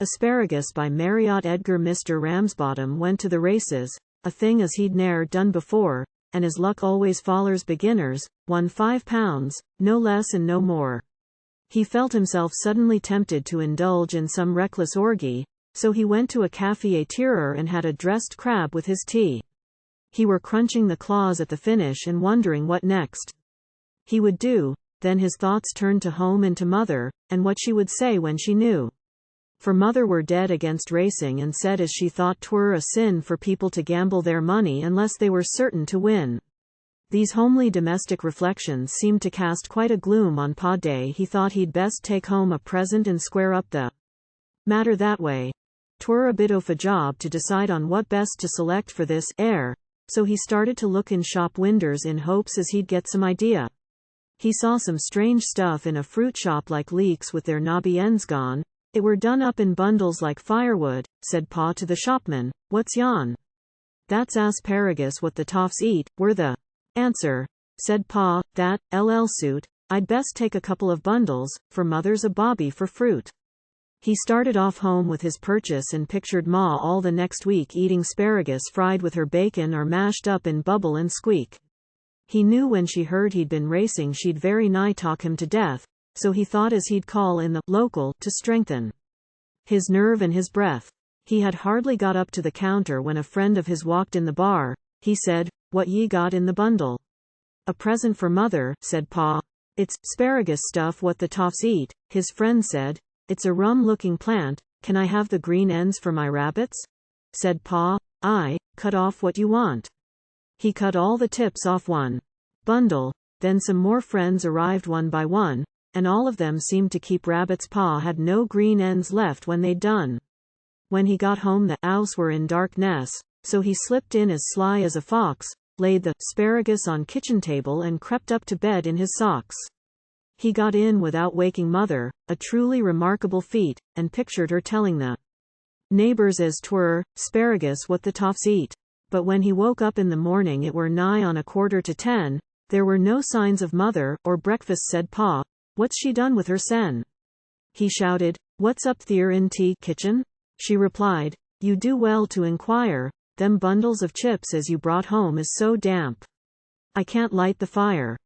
Asparagus by Marriott. Edgar. Mr. Ramsbottom went to the races, a thing as he'd ne'er done before, and his luck always follers beginners, won £5, no less and no more. He felt himself suddenly tempted to indulge in some reckless orgy, so he went to a caffy-a-teerer and had a dressed crab with his tea. He were crunching the claws at the finish and wondering what next he would do. Then his thoughts turned to home and to mother, and what she would say when she knew. For mother were dead against racing and said as she thought 'twere a sin for people to gamble their money unless they were certain to win. These homely domestic reflections seemed to cast quite a gloom on Pa Day. He thought he'd best take home a present and square up the matter that way. 'Twere a bit of a job to decide on what best to select for this air, so he started to look in shop windows in hopes as he'd get some idea. He saw some strange stuff in a fruit shop like leeks with their knobby ends gone. It were done up in bundles like firewood. Said Pa to the shopman, "What's yon?" "That's asparagus what the toffs eat," were the answer. Said Pa, "That, suit, I'd best take a couple of bundles, for mother's a bobby for fruit." He started off home with his purchase and pictured Ma all the next week eating asparagus fried with her bacon or mashed up in bubble and squeak. He knew when she heard he'd been racing she'd very nigh talk him to death, so he thought as he'd call in the local to strengthen his nerve and his breath. He had hardly got up to the counter when a friend of his walked in the bar. He said, "What ye got in the bundle?" "A present for mother," said Pa. "It's asparagus stuff what the toffs eat," his friend said. "It's a rum-looking plant. Can I have the green ends for my rabbits?" Said Pa, "Aye, cut off what you want." He cut all the tips off one bundle. Then some more friends arrived one by one, and all of them seemed to keep rabbits. Pa had no green ends left when they'd done. When he got home the ouse were in darkness, so he slipped in as sly as a fox, laid the asparagus on kitchen table and crept up to bed in his socks. He got in without waking mother, a truly remarkable feat, and pictured her telling the neighbors as 'twere asparagus what the toffs eat. But when he woke up in the morning it were nigh on 9:45. There were no signs of mother, or breakfast. Said Pa, "What's she done with her sen?" He shouted, "What's up there in tea kitchen?" She replied, "You do well to inquire. Them bundles of chips as you brought home is so damp. I can't light the fire."